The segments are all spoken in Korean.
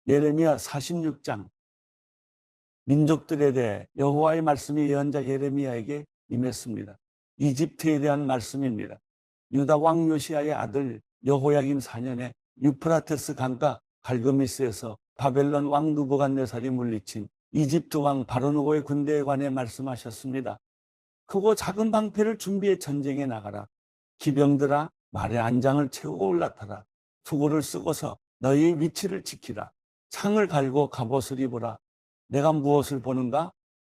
예레미야 46장. 민족들에 대해 여호와의 말씀이 예언자 예레미야에게 임했습니다. 이집트에 대한 말씀입니다. 유다 왕 요시야의 아들 여호야김 4년에 유프라테스 강가 갈그미스에서 바벨론 왕 느부갓네살이 물리친 이집트 왕 바로누고의 군대에 관해 말씀하셨습니다. 크고 작은 방패를 준비해 전쟁에 나가라. 기병들아, 말의 안장을 채우고 올라타라. 투구를 쓰고서 너희의 위치를 지키라. 창을 갈고 갑옷을 입으라. 내가 무엇을 보는가?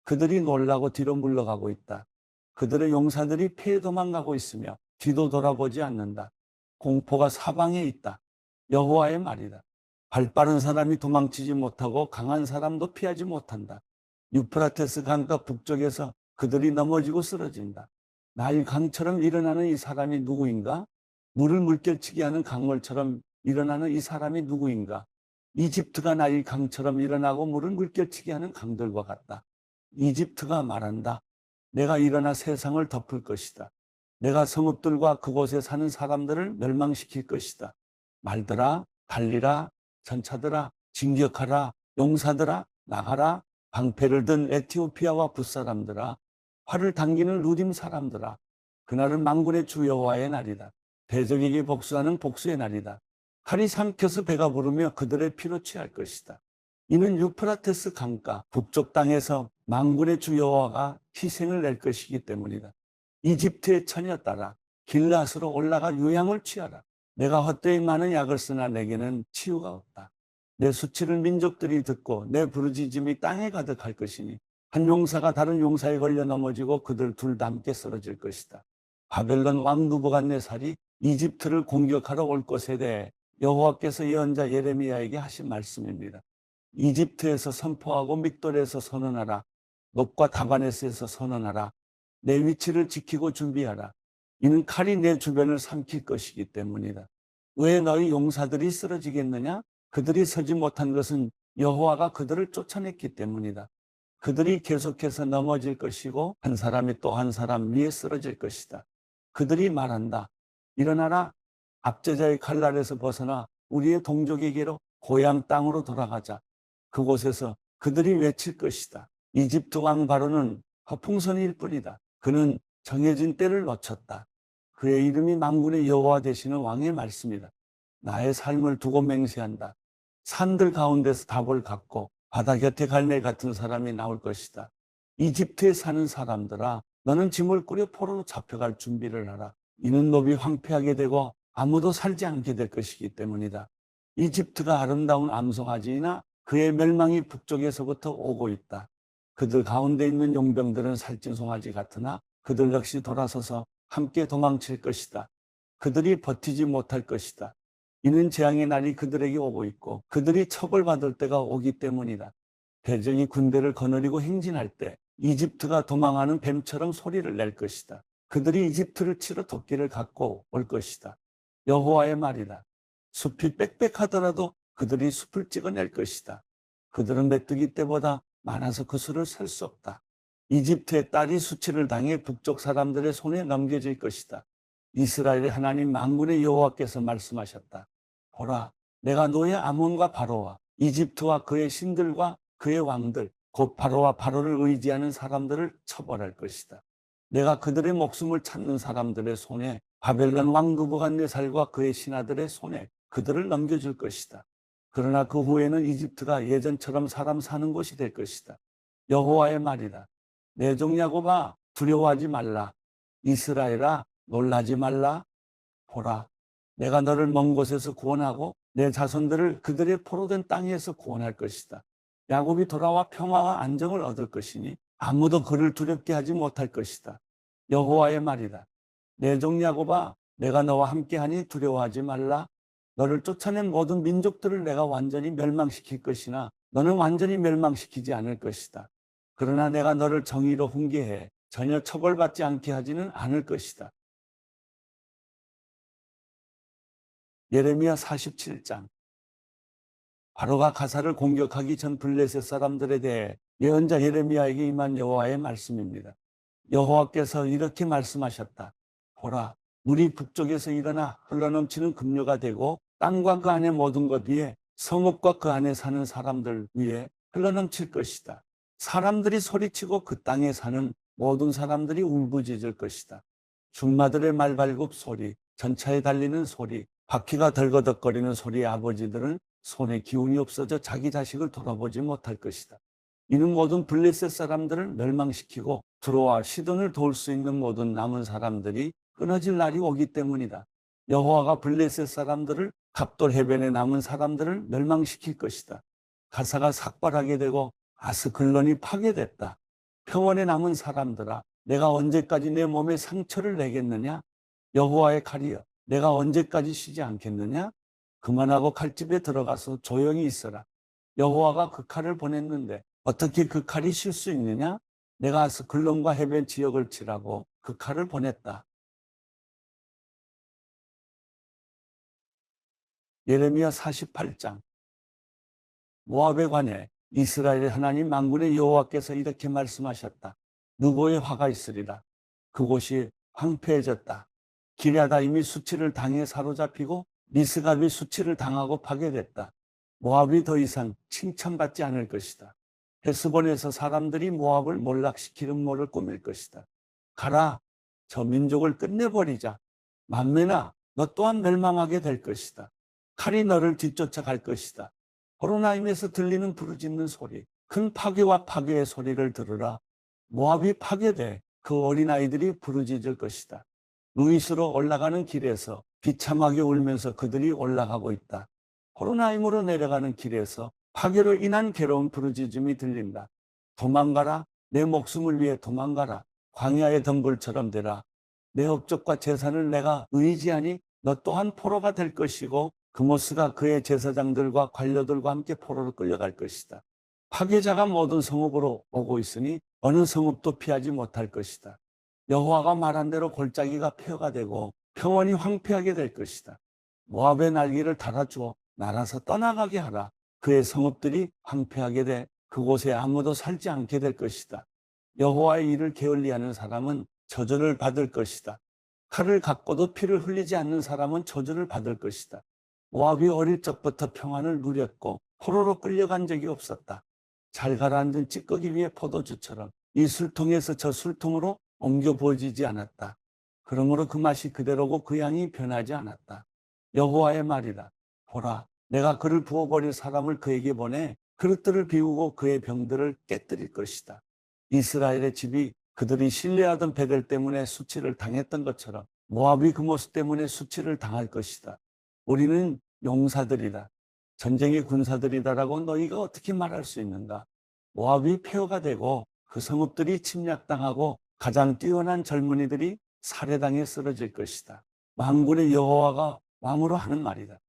그들이 놀라고 뒤로 물러가고 있다. 그들의 용사들이 피해 도망가고 있으며 뒤도 돌아보지 않는다. 공포가 사방에 있다. 여호와의 말이다. 발빠른 사람이 도망치지 못하고 강한 사람도 피하지 못한다. 유프라테스 강가 북쪽에서 그들이 넘어지고 쓰러진다. 나일 강처럼 일어나는 이 사람이 누구인가? 물을 물결치게 하는 강물처럼 일어나는 이 사람이 누구인가? 이집트가 나일 강처럼 일어나고 물을 물결치게 하는 강들과 같다. 이집트가 말한다. 내가 일어나 세상을 덮을 것이다. 내가 성읍들과 그곳에 사는 사람들을 멸망시킬 것이다. 말들아, 달리라, 전차들아, 진격하라, 용사들아, 나가라, 방패를 든 에티오피아와 붓사람들아, 활을 당기는 루딤 사람들아. 그날은 만군의 주 여호와의 날이다. 대적에게 복수하는 복수의 날이다. 칼이 삼켜서 배가 부르며 그들의 피로 취할 것이다. 이는 유프라테스 강가 북쪽 땅에서 만군의 주 여호와가 희생을 낼 것이기 때문이다. 이집트의 처녀 따라 길앗으로 올라가 유향을 취하라. 내가 헛되이 많은 약을 쓰나 내게는 치유가 없다. 내 수치를 민족들이 듣고 내 부르짖음이 땅에 가득할 것이니 한 용사가 다른 용사에 걸려 넘어지고 그들 둘 다 함께 쓰러질 것이다. 바벨론 왕 느부갓네살이 이집트를 공격하러 올 것에 대해 여호와께서 예언자 예레미야에게 하신 말씀입니다. 이집트에서 선포하고 믹돌에서 선언하라. 놉과 다바네스에서 선언하라. 내 위치를 지키고 준비하라. 이는 칼이 내 주변을 삼킬 것이기 때문이다. 왜 너희 용사들이 쓰러지겠느냐? 그들이 서지 못한 것은 여호와가 그들을 쫓아냈기 때문이다. 그들이 계속해서 넘어질 것이고 한 사람이 또 한 사람 위에 쓰러질 것이다. 그들이 말한다. 일어나라. 압제자의 칼날에서 벗어나 우리의 동족에게로 고향 땅으로 돌아가자. 그곳에서 그들이 외칠 것이다. 이집트 왕 바로는 허풍선일 뿐이다. 그는 정해진 때를 놓쳤다. 그의 이름이 만군의 여호와 되시는 왕의 말씀이다. 나의 삶을 두고 맹세한다. 산들 가운데서 답을 갖고 바다 곁에 갈매 같은 사람이 나올 것이다. 이집트에 사는 사람들아, 너는 짐을 꾸려 포로로 잡혀갈 준비를 하라. 이는 놉이 황폐하게 되고 아무도 살지 않게 될 것이기 때문이다. 이집트가 아름다운 암송아지이나 그의 멸망이 북쪽에서부터 오고 있다. 그들 가운데 있는 용병들은 살찐 송아지 같으나 그들 역시 돌아서서 함께 도망칠 것이다. 그들이 버티지 못할 것이다. 이는 재앙의 날이 그들에게 오고 있고 그들이 처벌받을 때가 오기 때문이다. 대적이 군대를 거느리고 행진할 때 이집트가 도망하는 뱀처럼 소리를 낼 것이다. 그들이 이집트를 치러 도끼를 갖고 올 것이다. 여호와의 말이다. 숲이 빽빽하더라도 그들이 숲을 찍어낼 것이다. 그들은 메뚜기 떼보다 많아서 그 수를 셀 수 없다. 이집트의 딸이 수치를 당해 북쪽 사람들의 손에 넘겨질 것이다. 이스라엘의 하나님 만군의 여호와께서 말씀하셨다. 보라, 내가 너의 아몬과 바로와 이집트와 그의 신들과 그의 왕들, 곧 바로와 바로를 의지하는 사람들을 처벌할 것이다. 내가 그들의 목숨을 찾는 사람들의 손에 바벨론 왕 느부갓네살과 그의 신하들의 손에 그들을 넘겨줄 것이다. 그러나 그 후에는 이집트가 예전처럼 사람 사는 곳이 될 것이다. 여호와의 말이다. 내 종 야곱아, 두려워하지 말라. 이스라엘아, 놀라지 말라. 보라, 내가 너를 먼 곳에서 구원하고 내 자손들을 그들의 포로된 땅에서 구원할 것이다. 야곱이 돌아와 평화와 안정을 얻을 것이니 아무도 그를 두렵게 하지 못할 것이다. 여호와의 말이다. 내 종 야곱아, 내가 너와 함께하니 두려워하지 말라. 너를 쫓아낸 모든 민족들을 내가 완전히 멸망시킬 것이나 너는 완전히 멸망시키지 않을 것이다. 그러나 내가 너를 정의로 훈계해 전혀 처벌받지 않게 하지는 않을 것이다. 예레미야 47장. 바로가 가사를 공격하기 전 블레셋 사람들에 대해 예언자 예레미야에게 임한 여호와의 말씀입니다. 여호와께서 이렇게 말씀하셨다. 보라, 물이 북쪽에서 일어나 흘러넘치는 급류가 되고 땅과 그 안의 모든 것 위에 성읍과 그 안에 사는 사람들 위에 흘러넘칠 것이다. 사람들이 소리치고 그 땅에 사는 모든 사람들이 울부짖을 것이다. 준마들의 말발굽 소리, 전차에 달리는 소리, 바퀴가 덜거덕거리는 소리의 아버지들은 손에 기운이 없어져 자기 자식을 돌아보지 못할 것이다. 이는 모든 블레셋 사람들을 멸망시키고 두로와 시돈을 도울 수 있는 모든 남은 사람들이 끊어질 날이 오기 때문이다. 여호와가 블레셋 사람들을 갑돌 해변에 남은 사람들을 멸망시킬 것이다. 가사가 삭발하게 되고 아스글론이 파괴됐다. 평원에 남은 사람들아, 내가 언제까지 내 몸에 상처를 내겠느냐? 여호와의 칼이여, 내가 언제까지 쉬지 않겠느냐? 그만하고 칼집에 들어가서 조용히 있어라. 여호와가 그 칼을 보냈는데 어떻게 그 칼이 쉴 수 있느냐? 내가 아스글론과 해변 지역을 치라고 그 칼을 보냈다. 예레미야 48장. 모압에 관해 이스라엘의 하나님 만군의 여호와께서 이렇게 말씀하셨다. 누보의 화가 있으리라. 그곳이 황폐해졌다. 기럇아임이 수치를 당해 사로잡히고 미스갑이 수치를 당하고 파괴됐다. 모압이 더 이상 칭찬받지 않을 것이다. 헤스본에서 사람들이 모압을 몰락시키는 모를 꾸밀 것이다. 가라, 저 민족을 끝내버리자. 만면아, 너 또한 멸망하게 될 것이다. 칼이 너를 뒤쫓아갈 것이다. 호로나임에서 들리는 부르짖는 소리, 큰 파괴와 파괴의 소리를 들으라. 모압이 파괴돼 그 어린아이들이 부르짖을 것이다. 루이스로 올라가는 길에서 비참하게 울면서 그들이 올라가고 있다. 호로나임으로 내려가는 길에서 파괴로 인한 괴로운 부르짖음이 들린다. 도망가라, 내 목숨을 위해 도망가라. 광야의 덤불처럼 되라. 내 업적과 재산을 내가 의지하니 너 또한 포로가 될 것이고 그모스가 그의 제사장들과 관료들과 함께 포로로 끌려갈 것이다. 파괴자가 모든 성읍으로 오고 있으니 어느 성읍도 피하지 못할 것이다. 여호와가 말한 대로 골짜기가 폐허가 되고 평원이 황폐하게 될 것이다. 모압의 날개를 달아주어 날아서 떠나가게 하라. 그의 성읍들이 황폐하게 돼 그곳에 아무도 살지 않게 될 것이다. 여호와의 일을 게을리하는 사람은 저주를 받을 것이다. 칼을 갖고도 피를 흘리지 않는 사람은 저주를 받을 것이다. 모압이 어릴 적부터 평안을 누렸고 포로로 끌려간 적이 없었다. 잘 가라앉은 찌꺼기 위에 포도주처럼 이 술통에서 저 술통으로 옮겨 부어지지 않았다. 그러므로 그 맛이 그대로고 그 양이 변하지 않았다. 여호와의 말이다. 보라, 내가 그를 부어버릴 사람을 그에게 보내 그릇들을 비우고 그의 병들을 깨뜨릴 것이다. 이스라엘의 집이 그들이 신뢰하던 베델 때문에 수치를 당했던 것처럼 모압이 그 모습 때문에 수치를 당할 것이다. 우리는 용사들이다. 전쟁의 군사들이다라고 너희가 어떻게 말할 수 있는가? 모압이 폐허가 되고 그 성읍들이 침략당하고 가장 뛰어난 젊은이들이 살해당해 쓰러질 것이다. 만군의 여호와가 왕으로 하는 말이다.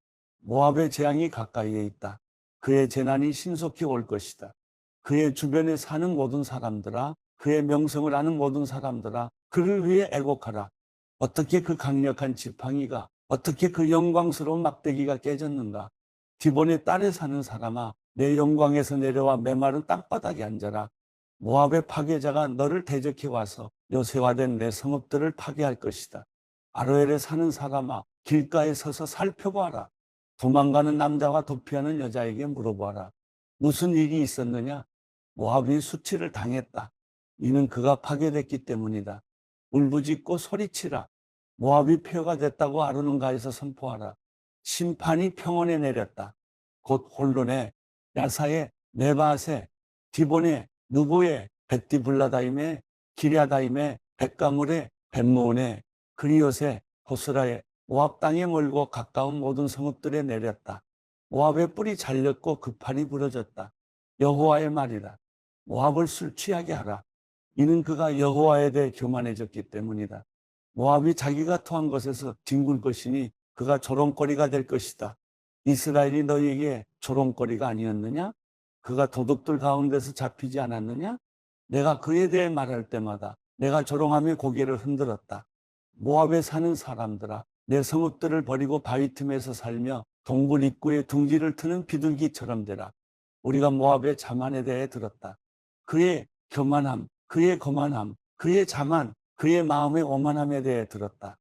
모압의 재앙이 가까이에 있다. 그의 재난이 신속히 올 것이다. 그의 주변에 사는 모든 사람들아, 그의 명성을 아는 모든 사람들아, 그를 위해 애곡하라. 어떻게 그 강력한 지팡이가, 어떻게 그 영광스러운 막대기가 깨졌는가? 디본의 딸에 사는 사람아, 내 영광에서 내려와 메마른 땅바닥에 앉아라. 모압의 파괴자가 너를 대적해 와서 요새화된 내 성읍들을 파괴할 것이다. 아로엘에 사는 사람아, 길가에 서서 살펴보아라. 도망가는 남자와 도피하는 여자에게 물어보아라. 무슨 일이 있었느냐? 모압이 수치를 당했다. 이는 그가 파괴됐기 때문이다. 울부짖고 소리치라. 모압이 폐허가 됐다고 아르논가에서 선포하라. 심판이 평원에 내렸다. 곧 홀론에, 야사에, 네바세, 디본에, 누보에, 벳디블라다임에, 기랴다임에, 벳가물에, 벳모온에, 그리옷에, 보스라에, 모압 땅에 멀고 가까운 모든 성읍들에 내렸다. 모압의 뿔이 잘렸고 그 팔이 부러졌다. 여호와의 말이다. 모압을 술 취하게 하라. 이는 그가 여호와에 대해 교만해졌기 때문이다. 모압이 자기가 토한 것에서 뒹굴 것이니 그가 조롱거리가 될 것이다. 이스라엘이 너희에게 조롱거리가 아니었느냐? 그가 도둑들 가운데서 잡히지 않았느냐? 내가 그에 대해 말할 때마다 내가 조롱하며 고개를 흔들었다. 모압에 사는 사람들아, 내 성읍들을 버리고 바위 틈에서 살며 동굴 입구에 둥지를 트는 비둘기처럼 되라. 우리가 모압의 자만에 대해 들었다. 그의 교만함, 그의 거만함, 그의 자만, 그의 마음의 오만함에 대해 들었다.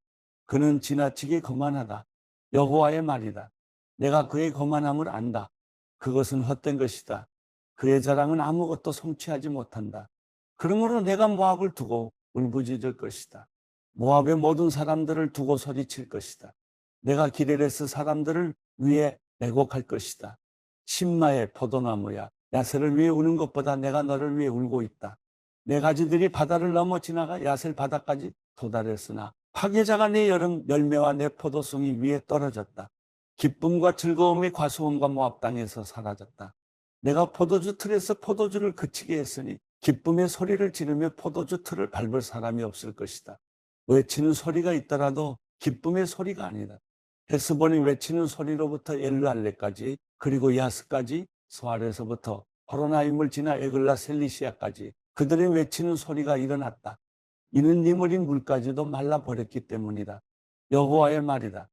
그는 지나치게 거만하다. 여호와의 말이다. 내가 그의 거만함을 안다. 그것은 헛된 것이다. 그의 자랑은 아무것도 성취하지 못한다. 그러므로 내가 모압을 두고 울부짖을 것이다. 모압의 모든 사람들을 두고 소리칠 것이다. 내가 기레레스 사람들을 위해 애곡할 것이다. 신마의 포도나무야, 야셀을 위해 우는 것보다 내가 너를 위해 울고 있다. 내 가지들이 바다를 넘어 지나가 야셀 바다까지 도달했으나 파괴자가 내 여름 열매와 내 포도송이 위에 떨어졌다. 기쁨과 즐거움이 과수원과 모압 땅에서 사라졌다. 내가 포도주 틀에서 포도주를 그치게 했으니 기쁨의 소리를 지르며 포도주 틀을 밟을 사람이 없을 것이다. 외치는 소리가 있더라도 기쁨의 소리가 아니다. 헤스본이 외치는 소리로부터 엘르알레까지, 그리고 야스까지, 소알에서부터 호로나임을 지나 에글라 셀리시아까지 그들의 외치는 소리가 일어났다. 이는 니물인 물까지도 말라버렸기 때문이다. 여호와의 말이다.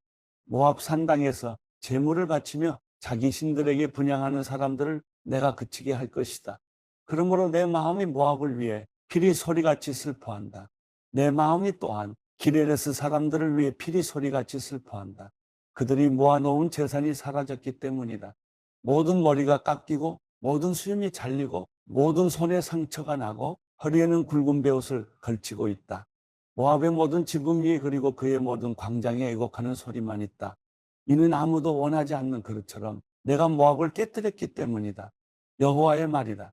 모압 산당에서 제물을 바치며 자기 신들에게 분향하는 사람들을 내가 그치게 할 것이다. 그러므로 내 마음이 모압을 위해 피리 소리같이 슬퍼한다. 내 마음이 또한 기레레스 사람들을 위해 피리 소리같이 슬퍼한다. 그들이 모아놓은 재산이 사라졌기 때문이다. 모든 머리가 깎이고 모든 수염이 잘리고 모든 손에 상처가 나고 허리에는 굵은 베옷을 걸치고 있다. 모압의 모든 지붕 위에 그리고 그의 모든 광장에 애곡하는 소리만 있다. 이는 아무도 원하지 않는 그릇처럼 내가 모압을 깨뜨렸기 때문이다. 여호와의 말이다.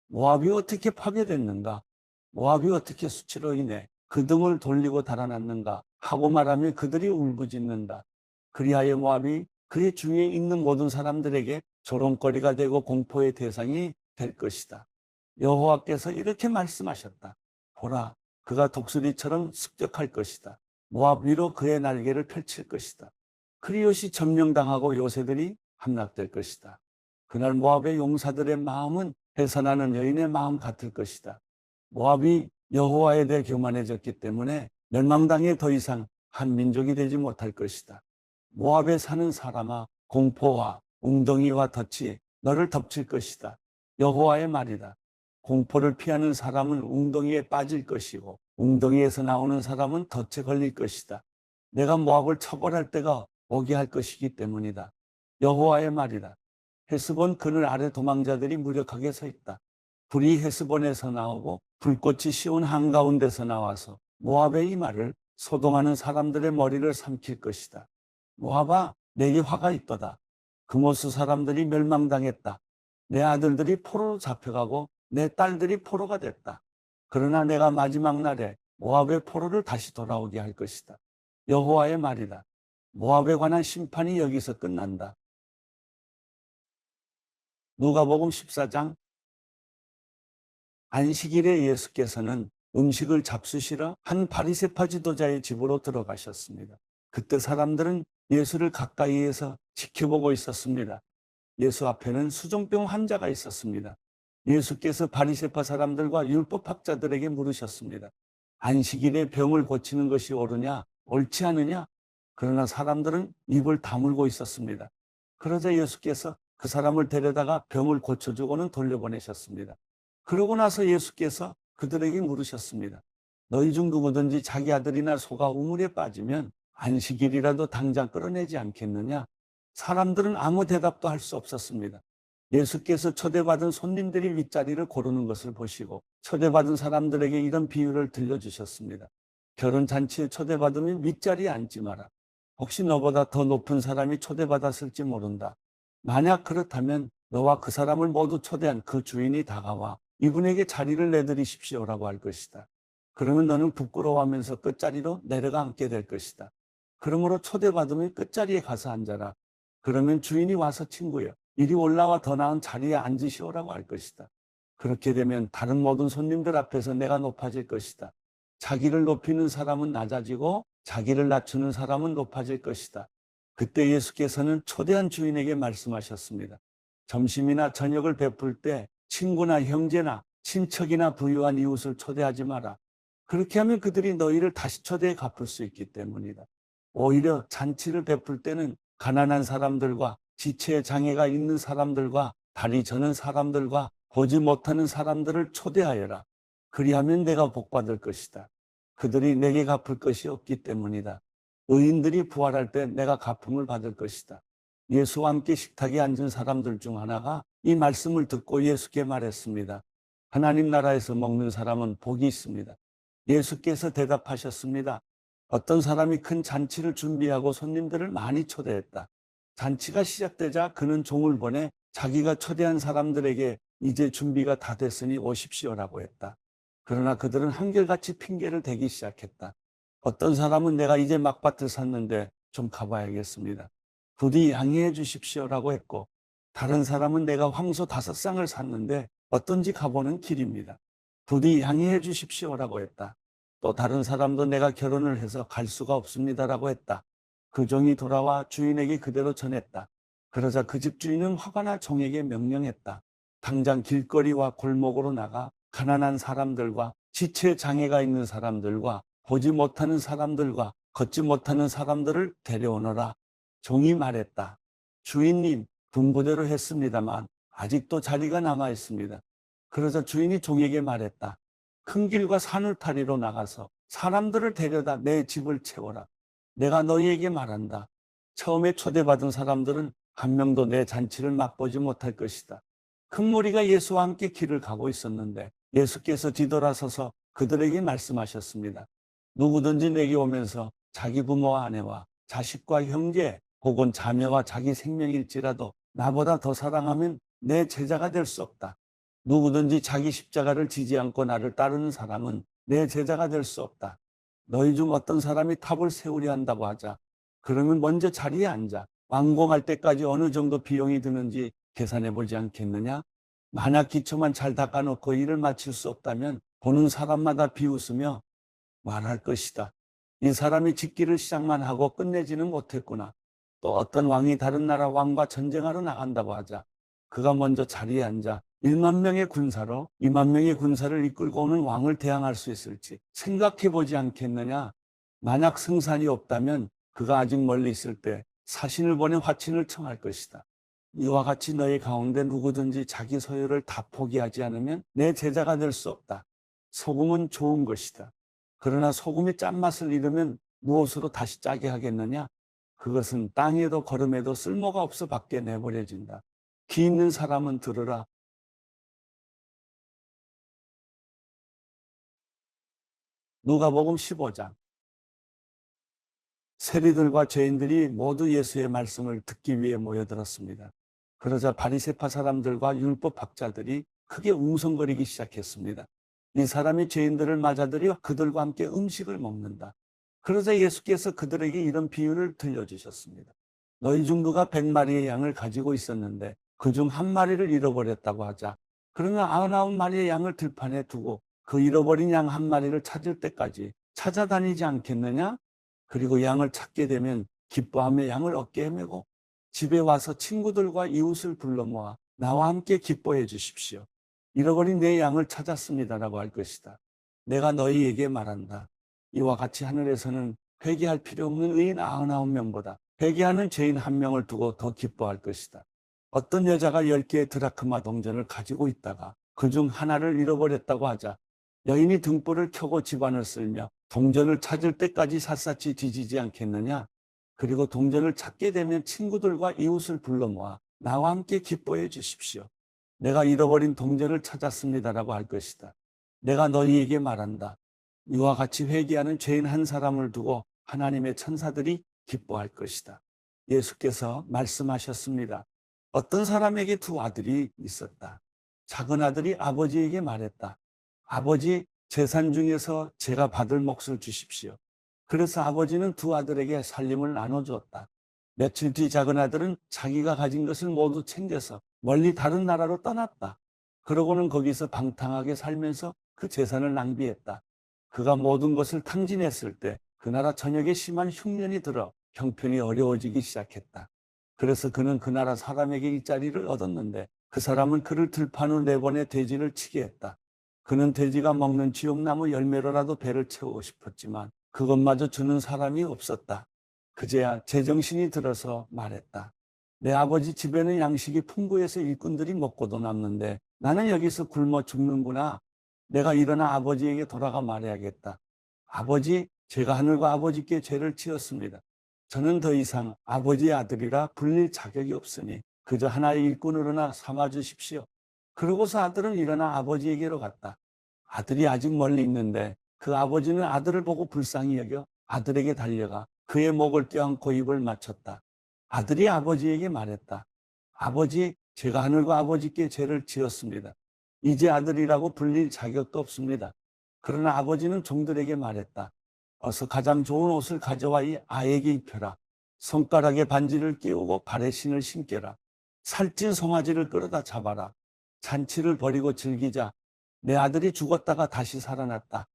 모압이 어떻게 파괴됐는가? 모압이 어떻게 수치로 인해 그 등을 돌리고 달아났는가 하고 말하며 그들이 울부짖는다. 그리하여 모압이 그의 주위에 있는 모든 사람들에게 조롱거리가 되고 공포의 대상이 될 것이다. 여호와께서 이렇게 말씀하셨다. 보라, 그가 독수리처럼 습격할 것이다. 모압 위로 그의 날개를 펼칠 것이다. 크리옷이 점령당하고 요새들이 함락될 것이다. 그날 모압의 용사들의 마음은 해산하는 여인의 마음 같을 것이다. 모압이 여호와에 대해 교만해졌기 때문에 멸망당에 더 이상 한 민족이 되지 못할 것이다. 모압에 사는 사람아, 공포와 웅덩이와 덫이 너를 덮칠 것이다. 여호와의 말이다. 공포를 피하는 사람은 웅덩이에 빠질 것이고 웅덩이에서 나오는 사람은 덫에 걸릴 것이다. 내가 모압을 처벌할 때가 오게 할 것이기 때문이다. 여호와의 말이다. 헤스본 그늘 아래 도망자들이 무력하게 서 있다. 불이 헤스본에서 나오고 불꽃이 시온 한가운데서 나와서 모압의 이마를 소동하는 사람들의 머리를 삼킬 것이다. 모압아, 내게 화가 있도다. 그모스 사람들이 멸망당했다. 내 아들들이 포로로 잡혀가고 내 딸들이 포로가 됐다. 그러나 내가 마지막 날에 모압의 포로를 다시 돌아오게 할 것이다. 여호와의 말이다. 모압에 관한 심판이 여기서 끝난다. 누가복음 14장. 안식일에 예수께서는 음식을 잡수시러 한 바리새파 지도자의 집으로 들어가셨습니다. 그때 사람들은 예수를 가까이에서 지켜보고 있었습니다. 예수 앞에는 수종병 환자가 있었습니다. 예수께서 바리새파 사람들과 율법학자들에게 물으셨습니다. 안식일에 병을 고치는 것이 옳으냐, 옳지 않으냐? 그러나 사람들은 입을 다물고 있었습니다. 그러자 예수께서 그 사람을 데려다가 병을 고쳐주고는 돌려보내셨습니다. 그러고 나서 예수께서 그들에게 물으셨습니다. 너희 중 누구든지 자기 아들이나 소가 우물에 빠지면 안식일이라도 당장 끌어내지 않겠느냐? 사람들은 아무 대답도 할 수 없었습니다. 예수께서 초대받은 손님들이 윗자리를 고르는 것을 보시고 초대받은 사람들에게 이런 비유를 들려주셨습니다. 결혼잔치에 초대받으면 윗자리에 앉지 마라. 혹시 너보다 더 높은 사람이 초대받았을지 모른다. 만약 그렇다면 너와 그 사람을 모두 초대한 그 주인이 다가와 이분에게 자리를 내드리십시오라고 할 것이다. 그러면 너는 부끄러워하면서 끝자리로 내려가 앉게 될 것이다. 그러므로 초대받으면 끝자리에 가서 앉아라. 그러면 주인이 와서 친구여, 이리 올라와 더 나은 자리에 앉으시오라고 할 것이다. 그렇게 되면 다른 모든 손님들 앞에서 내가 높아질 것이다. 자기를 높이는 사람은 낮아지고 자기를 낮추는 사람은 높아질 것이다. 그때 예수께서는 초대한 주인에게 말씀하셨습니다. 점심이나 저녁을 베풀 때 친구나 형제나 친척이나 부유한 이웃을 초대하지 마라. 그렇게 하면 그들이 너희를 다시 초대해 갚을 수 있기 때문이다. 오히려 잔치를 베풀 때는 가난한 사람들과 지체에 장애가 있는 사람들과 다리 저는 사람들과 보지 못하는 사람들을 초대하여라. 그리하면 내가 복받을 것이다. 그들이 내게 갚을 것이 없기 때문이다. 의인들이 부활할 때 내가 갚음을 받을 것이다. 예수와 함께 식탁에 앉은 사람들 중 하나가 이 말씀을 듣고 예수께 말했습니다. 하나님 나라에서 먹는 사람은 복이 있습니다. 예수께서 대답하셨습니다. 어떤 사람이 큰 잔치를 준비하고 손님들을 많이 초대했다. 잔치가 시작되자 그는 종을 보내 자기가 초대한 사람들에게 이제 준비가 다 됐으니 오십시오라고 했다. 그러나 그들은 한결같이 핑계를 대기 시작했다. 어떤 사람은 내가 이제 막밭을 샀는데 좀 가봐야겠습니다. 부디 양해해 주십시오라고 했고, 다른 사람은 내가 황소 5쌍을 샀는데 어떤지 가보는 길입니다. 부디 양해해 주십시오라고 했다. 또 다른 사람도 내가 결혼을 해서 갈 수가 없습니다라고 했다. 그 종이 돌아와 주인에게 그대로 전했다. 그러자 그 집 주인은 화가 나 종에게 명령했다. 당장 길거리와 골목으로 나가 가난한 사람들과 지체 장애가 있는 사람들과 보지 못하는 사람들과 걷지 못하는 사람들을 데려오너라. 종이 말했다. 주인님, 분부대로 했습니다만 아직도 자리가 남아 있습니다. 그러자 주인이 종에게 말했다. 큰 길과 산울타리로 나가서 사람들을 데려다 내 집을 채워라. 내가 너희에게 말한다. 처음에 초대받은 사람들은 한 명도 내 잔치를 맛보지 못할 것이다. 큰 무리가 예수와 함께 길을 가고 있었는데 예수께서 뒤돌아서서 그들에게 말씀하셨습니다. 누구든지 내게 오면서 자기 부모와 아내와 자식과 형제 혹은 자녀와 자기 생명일지라도 나보다 더 사랑하면 내 제자가 될 수 없다. 누구든지 자기 십자가를 지지 않고 나를 따르는 사람은 내 제자가 될 수 없다. 너희 중 어떤 사람이 탑을 세우려 한다고 하자. 그러면 먼저 자리에 앉아 완공할 때까지 어느 정도 비용이 드는지 계산해 보지 않겠느냐? 만약 기초만 잘 닦아놓고 일을 마칠 수 없다면 보는 사람마다 비웃으며 말할 것이다. 이 사람이 짓기를 시작만 하고 끝내지는 못했구나. 또 어떤 왕이 다른 나라 왕과 전쟁하러 나간다고 하자. 그가 먼저 자리에 앉아 1만 명의 군사로 2만 명의 군사를 이끌고 오는 왕을 대항할 수 있을지 생각해 보지 않겠느냐. 만약 승산이 없다면 그가 아직 멀리 있을 때 사신을 보내 화친을 청할 것이다. 이와 같이 너희 가운데 누구든지 자기 소유를 다 포기하지 않으면 내 제자가 될 수 없다. 소금은 좋은 것이다. 그러나 소금이 짠맛을 잃으면 무엇으로 다시 짜게 하겠느냐? 그것은 땅에도 거름에도 쓸모가 없어 밖에 내버려진다. 귀 있는 사람은 들으라. 누가복음 15장. 세리들과 죄인들이 모두 예수의 말씀을 듣기 위해 모여들었습니다. 그러자 바리새파 사람들과 율법 학자들이 크게 웅성거리기 시작했습니다. 이 사람이 죄인들을 맞아들여 그들과 함께 음식을 먹는다. 그러자 예수께서 그들에게 이런 비유를 들려주셨습니다. 너희 중 누가 100마리의 양을 가지고 있었는데 그중 한 마리를 잃어버렸다고 하자. 그러면 99마리의 양을 들판에 두고 그 잃어버린 양 한 마리를 찾을 때까지 찾아다니지 않겠느냐? 그리고 양을 찾게 되면 기뻐하며 양을 어깨에 메고 집에 와서 친구들과 이웃을 불러 모아 나와 함께 기뻐해 주십시오. 잃어버린 내 양을 찾았습니다라고 할 것이다. 내가 너희에게 말한다. 이와 같이 하늘에서는 회개할 필요 없는 의인 99명보다 회개하는 죄인 1명을 두고 더 기뻐할 것이다. 어떤 여자가 10개의 드라크마 동전을 가지고 있다가 그중 하나를 잃어버렸다고 하자. 여인이 등불을 켜고 집안을 쓸며 동전을 찾을 때까지 샅샅이 뒤지지 않겠느냐? 그리고 동전을 찾게 되면 친구들과 이웃을 불러 모아 나와 함께 기뻐해 주십시오. 내가 잃어버린 동전을 찾았습니다라고 할 것이다. 내가 너희에게 말한다. 이와 같이 회개하는 죄인 한 사람을 두고 하나님의 천사들이 기뻐할 것이다. 예수께서 말씀하셨습니다. 어떤 사람에게 2 아들이 있었다. 작은 아들이 아버지에게 말했다. 아버지, 재산 중에서 제가 받을 몫을 주십시오. 그래서 아버지는 2 아들에게 살림을 나눠주었다. 며칠 뒤 작은 아들은 자기가 가진 것을 모두 챙겨서 멀리 다른 나라로 떠났다. 그러고는 거기서 방탕하게 살면서 그 재산을 낭비했다. 그가 모든 것을 탕진했을 때 그 나라 전역에 심한 흉년이 들어 형편이 어려워지기 시작했다. 그래서 그는 그 나라 사람에게 일자리를 얻었는데 그 사람은 그를 들판으로 내보내 돼지를 치게 했다. 그는 돼지가 먹는 지옥나무 열매로라도 배를 채우고 싶었지만 그것마저 주는 사람이 없었다. 그제야 제정신이 들어서 말했다. 내 아버지 집에는 양식이 풍부해서 일꾼들이 먹고도 남는데 나는 여기서 굶어 죽는구나. 내가 일어나 아버지에게 돌아가 말해야겠다. 아버지, 제가 하늘과 아버지께 죄를 지었습니다. 저는 더 이상 아버지의 아들이라 불릴 자격이 없으니 그저 하나의 일꾼으로나 삼아 주십시오. 그러고서 아들은 일어나 아버지에게로 갔다. 아들이 아직 멀리 있는데 그 아버지는 아들을 보고 불쌍히 여겨 아들에게 달려가 그의 목을 껴안고 입을 맞췄다. 아들이 아버지에게 말했다. 아버지, 제가 하늘과 아버지께 죄를 지었습니다. 이제 아들이라고 불릴 자격도 없습니다. 그러나 아버지는 종들에게 말했다. 어서 가장 좋은 옷을 가져와 이 아이에게 입혀라. 손가락에 반지를 끼우고 발에 신을 신겨라. 살찐 송아지를 끌어다 잡아라. 잔치를 벌이고 즐기자. 내 아들이 죽었다가 다시 살아났다.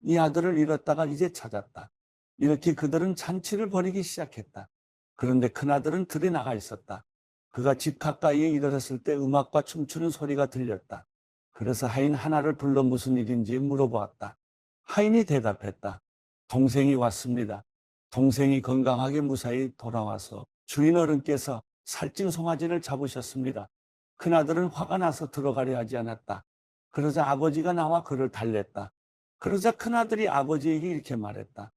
이 아들을 잃었다가 이제 찾았다. 이렇게 그들은 잔치를 벌이기 시작했다. 그런데 큰아들은 들에 나가 있었다. 그가 집 가까이에 이르렀을 때 음악과 춤추는 소리가 들렸다. 그래서 하인 하나를 불러 무슨 일인지 물어보았다. 하인이 대답했다. 동생이 왔습니다. 동생이 건강하게 무사히 돌아와서 주인 어른께서 살찐 송아지를 잡으셨습니다. 큰아들은 화가 나서 들어가려 하지 않았다. 그러자 아버지가 나와 그를 달랬다. 그러자 큰아들이 아버지에게 이렇게 말했다.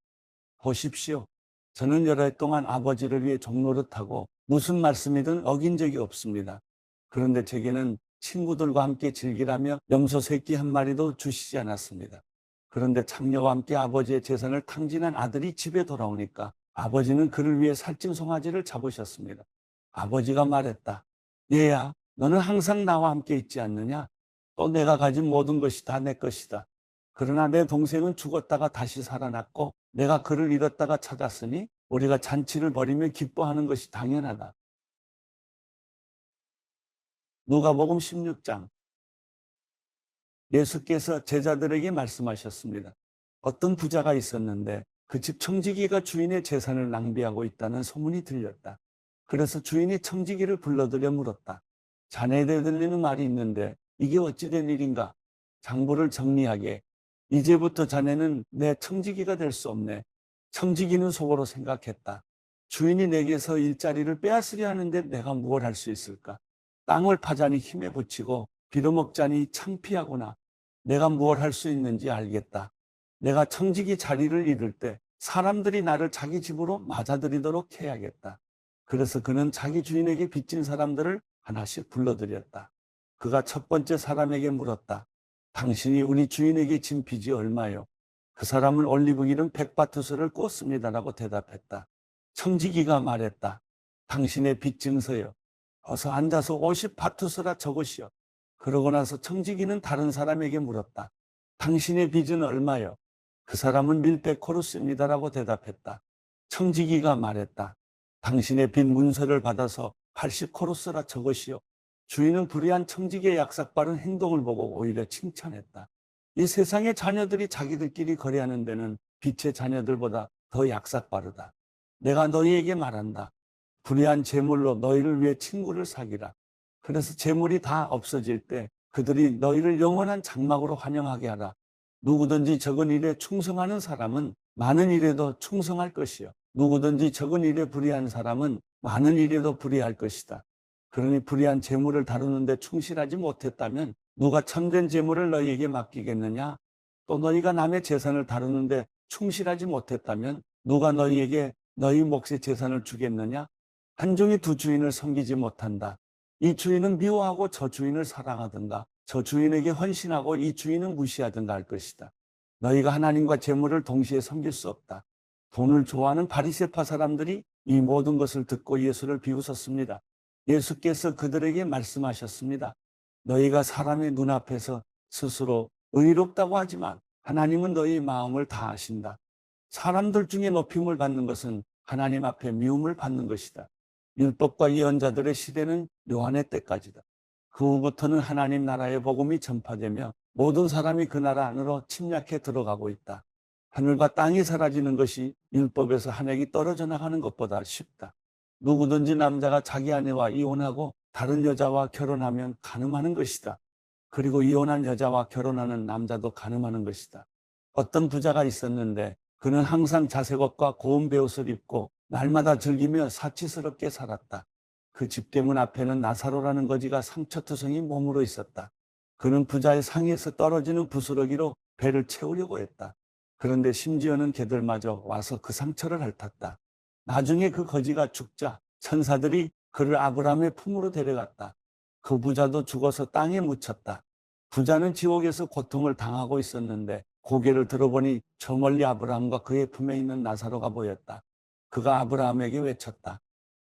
보십시오. 저는 여러 해 동안 아버지를 위해 종노릇하고 무슨 말씀이든 어긴 적이 없습니다. 그런데 제게는 친구들과 함께 즐기라며 염소 새끼 한 마리도 주시지 않았습니다. 그런데 창녀와 함께 아버지의 재산을 탕진한 아들이 집에 돌아오니까 아버지는 그를 위해 살찐 송아지를 잡으셨습니다. 아버지가 말했다. 얘야, 너는 항상 나와 함께 있지 않느냐? 또 내가 가진 모든 것이 다 내 것이다. 그러나 내 동생은 죽었다가 다시 살아났고 내가 그를 잃었다가 찾았으니 우리가 잔치를 벌이며 기뻐하는 것이 당연하다. 누가복음 16장. 예수께서 제자들에게 말씀하셨습니다. 어떤 부자가 있었는데 그 집 청지기가 주인의 재산을 낭비하고 있다는 소문이 들렸다. 그래서 주인이 청지기를 불러들여 물었다. 자네에게 들리는 말이 있는데 이게 어찌 된 일인가? 장부를 정리하게. 이제부터 자네는 내 청지기가 될 수 없네. 청지기는 속으로 생각했다. 주인이 내게서 일자리를 빼앗으려 하는데 내가 무엇 할 수 있을까? 땅을 파자니 힘에 부치고 빌어먹자니 창피하구나. 내가 무엇 할 수 있는지 알겠다. 내가 청지기 자리를 잃을 때 사람들이 나를 자기 집으로 맞아들이도록 해야겠다. 그래서 그는 자기 주인에게 빚진 사람들을 하나씩 불러들였다. 그가 첫 번째 사람에게 물었다. 당신이 우리 주인에게 진 빚이 얼마요? 그 사람은 올리브 기름 100바트스를 꽂습니다라고 대답했다. 청지기가 말했다. 당신의 빚 증서요. 어서 앉아서 50바트스라 적으시오. 그러고 나서 청지기는 다른 사람에게 물었다. 당신의 빚은 얼마요? 그 사람은 밀백 코르스입니다라고 대답했다. 청지기가 말했다. 당신의 빚 문서를 받아서 80코르스라 적으시오. 주인은 불의한 청지기의 약삭빠른 행동을 보고 오히려 칭찬했다. 이 세상의 자녀들이 자기들끼리 거래하는 데는 빛의 자녀들보다 더 약삭빠르다. 내가 너희에게 말한다. 불의한 재물로 너희를 위해 친구를 사귀라. 그래서 재물이 다 없어질 때 그들이 너희를 영원한 장막으로 환영하게 하라. 누구든지 적은 일에 충성하는 사람은 많은 일에도 충성할 것이요. 누구든지 적은 일에 불의한 사람은 많은 일에도 불의할 것이다. 그러니 불의한 재물을 다루는데 충실하지 못했다면 누가 참된 재물을 너희에게 맡기겠느냐? 또 너희가 남의 재산을 다루는데 충실하지 못했다면 누가 너희에게 너희 몫의 재산을 주겠느냐? 한 종이 두 주인을 섬기지 못한다. 이 주인은 미워하고 저 주인을 사랑하든가 저 주인에게 헌신하고 이 주인은 무시하든가 할 것이다. 너희가 하나님과 재물을 동시에 섬길 수 없다. 돈을 좋아하는 바리새파 사람들이 이 모든 것을 듣고 예수를 비웃었습니다. 예수께서 그들에게 말씀하셨습니다. 너희가 사람의 눈앞에서 스스로 의롭다고 하지만 하나님은 너희 마음을 다 아신다. 사람들 중에 높임을 받는 것은 하나님 앞에 미움을 받는 것이다. 율법과 예언자들의 시대는 요한의 때까지다. 그 후부터는 하나님 나라의 복음이 전파되며 모든 사람이 그 나라 안으로 침략해 들어가고 있다. 하늘과 땅이 사라지는 것이 율법에서 한 획이 떨어져 나가는 것보다 쉽다. 누구든지 남자가 자기 아내와 이혼하고 다른 여자와 결혼하면 간음하는 것이다. 그리고 이혼한 여자와 결혼하는 남자도 간음하는 것이다. 어떤 부자가 있었는데 그는 항상 자색 옷과 고운 베옷을 입고 날마다 즐기며 사치스럽게 살았다. 그 집대문 앞에는 나사로라는 거지가 상처투성이 몸으로 있었다. 그는 부자의 상에서 떨어지는 부스러기로 배를 채우려고 했다. 그런데 심지어는 개들마저 와서 그 상처를 핥았다. 나중에 그 거지가 죽자 천사들이 그를 아브라함의 품으로 데려갔다. 그 부자도 죽어서 땅에 묻혔다. 부자는 지옥에서 고통을 당하고 있었는데 고개를 들어보니 저 멀리 아브라함과 그의 품에 있는 나사로가 보였다. 그가 아브라함에게 외쳤다.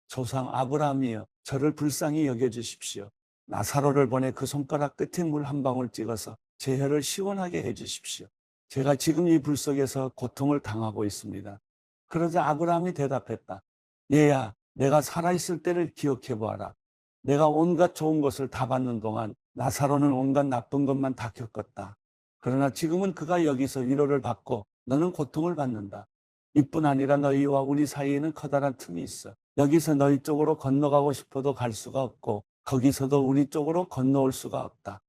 조상 아브라함이여, 저를 불쌍히 여겨주십시오. 나사로를 보내 그 손가락 끝에 물 한 방울 찍어서 제 혀를 시원하게 해주십시오. 제가 지금 이 불 속에서 고통을 당하고 있습니다. 그러자 아브라함이 대답했다. 얘야, 내가 살아있을 때를 기억해 보아라. 내가 온갖 좋은 것을 다 받는 동안 나사로는 온갖 나쁜 것만 다 겪었다. 그러나 지금은 그가 여기서 위로를 받고 너는 고통을 받는다. 이뿐 아니라 너희와 우리 사이에는 커다란 틈이 있어. 여기서 너희 쪽으로 건너가고 싶어도 갈 수가 없고 거기서도 우리 쪽으로 건너올 수가 없다.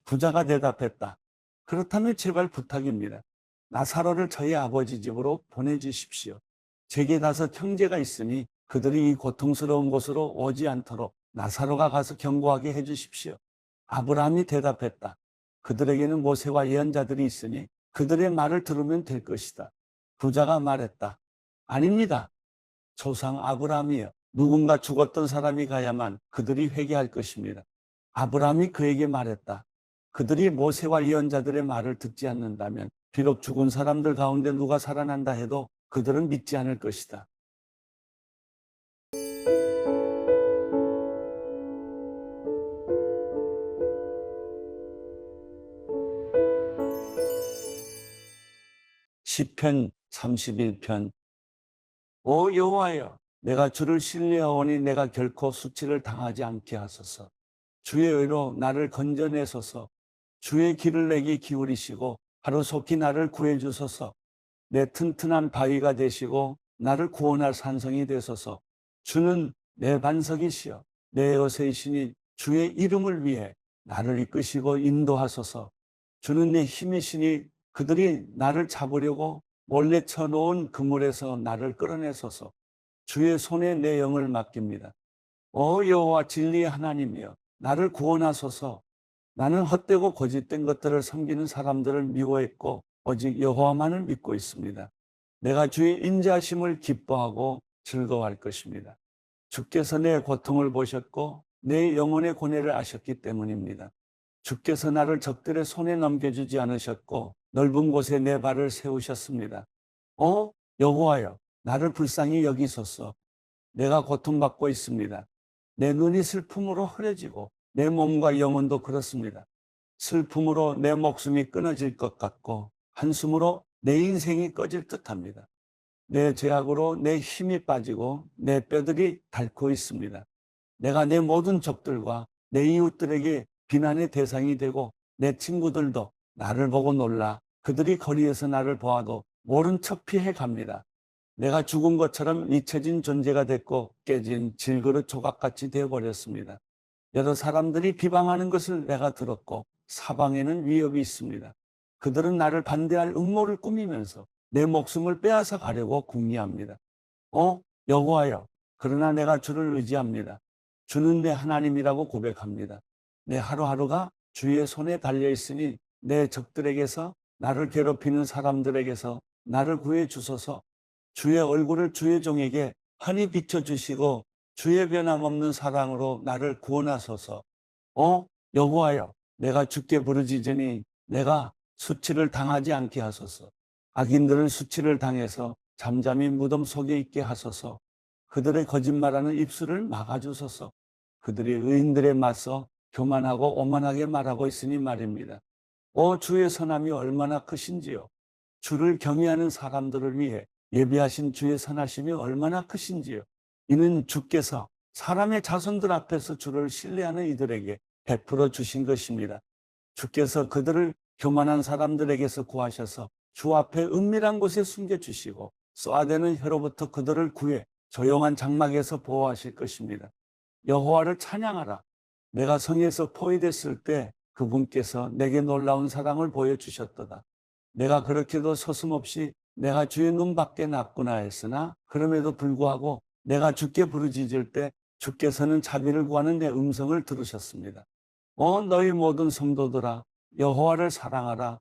부자가 대답했다. 그렇다면 제발 부탁입니다. 나사로를 저희 아버지 집으로 보내주십시오. 제게 다섯 형제가 있으니 그들이 이 고통스러운 곳으로 오지 않도록 나사로가 가서 경고하게 해주십시오. 아브라함이 대답했다. 그들에게는 모세와 예언자들이 있으니 그들의 말을 들으면 될 것이다. 부자가 말했다. 아닙니다. 조상 아브라함이여, 누군가 죽었던 사람이 가야만 그들이 회개할 것입니다. 아브라함이 그에게 말했다. 그들이 모세와 예언자들의 말을 듣지 않는다면 비록 죽은 사람들 가운데 누가 살아난다 해도 그들은 믿지 않을 것이다. 시편 31편. 오 여호와여, 내가 주를 신뢰하오니 내가 결코 수치를 당하지 않게 하소서. 주의 의로 나를 건져내소서. 주의 길을 내게 기울이시고 하루속히 나를 구해주소서. 내 튼튼한 바위가 되시고 나를 구원할 산성이 되소서. 주는 내 반석이시여 내 요새이시니 주의 이름을 위해 나를 이끄시고 인도하소서. 주는 내 힘이시니 그들이 나를 잡으려고 몰래 쳐놓은 그물에서 나를 끌어내소서. 주의 손에 내 영을 맡깁니다. 오 여호와 진리의 하나님이여, 나를 구원하소서. 나는 헛되고 거짓된 것들을 섬기는 사람들을 미워했고 오직 여호와만을 믿고 있습니다. 내가 주의 인자하심을 기뻐하고 즐거워할 것입니다. 주께서 내 고통을 보셨고 내 영혼의 고뇌를 아셨기 때문입니다. 주께서 나를 적들의 손에 넘겨주지 않으셨고 넓은 곳에 내 발을 세우셨습니다. 여호와여, 나를 불쌍히 여기소서. 내가 고통받고 있습니다. 내 눈이 슬픔으로 흐려지고 내 몸과 영혼도 그렇습니다. 슬픔으로 내 목숨이 끊어질 것 같고 한숨으로 내 인생이 꺼질 듯합니다. 내 죄악으로 내 힘이 빠지고 내 뼈들이 닳고 있습니다. 내가 내 모든 적들과 내 이웃들에게 비난의 대상이 되고 내 친구들도 나를 보고 놀라 그들이 거리에서 나를 보아도 모른 척 피해 갑니다. 내가 죽은 것처럼 잊혀진 존재가 됐고 깨진 질그릇 조각같이 되어버렸습니다. 여러 사람들이 비방하는 것을 내가 들었고 사방에는 위협이 있습니다. 그들은 나를 반대할 음모를 꾸미면서 내 목숨을 빼앗아 가려고 궁리합니다. 여호와여, 그러나 내가 주를 의지합니다. 주는 내 하나님이라고 고백합니다. 내 하루하루가 주의 손에 달려있으니 내 적들에게서, 나를 괴롭히는 사람들에게서 나를 구해 주소서. 주의 얼굴을 주의 종에게 환히 비춰주시고 주의 변함없는 사랑으로 나를 구원하소서. 여호와여, 내가 주께 부르짖으니 내가 수치를 당하지 않게 하소서. 악인들은 수치를 당해서 잠잠히 무덤 속에 있게 하소서. 그들의 거짓말하는 입술을 막아주소서. 그들이 의인들에 맞서 교만하고 오만하게 말하고 있으니 말입니다. 주의 선함이 얼마나 크신지요. 주를 경외하는 사람들을 위해 예비하신 주의 선하심이 얼마나 크신지요. 이는 주께서 사람의 자손들 앞에서 주를 신뢰하는 이들에게 베풀어 주신 것입니다. 주께서 그들을 교만한 사람들에게서 구하셔서 주 앞에 은밀한 곳에 숨겨주시고 쏘아대는 혀로부터 그들을 구해 조용한 장막에서 보호하실 것입니다. 여호와를 찬양하라. 내가 성에서 포위됐을 때 그분께서 내게 놀라운 사랑을 보여주셨도다. 내가 그렇게도 서슴없이 내가 주의 눈 밖에 났구나 했으나 그럼에도 불구하고 내가 주께 부르짖을 때 주께서는 자비를 구하는 내 음성을 들으셨습니다. 너희 모든 성도들아, 여호와를 사랑하라.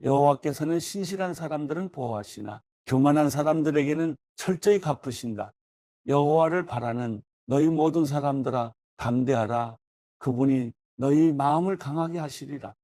여호와께서는 신실한 사람들은 보호하시나 교만한 사람들에게는 철저히 갚으신다. 여호와를 바라는 너희 모든 사람들아 담대하라. 그분이 너희 마음을 강하게 하시리라.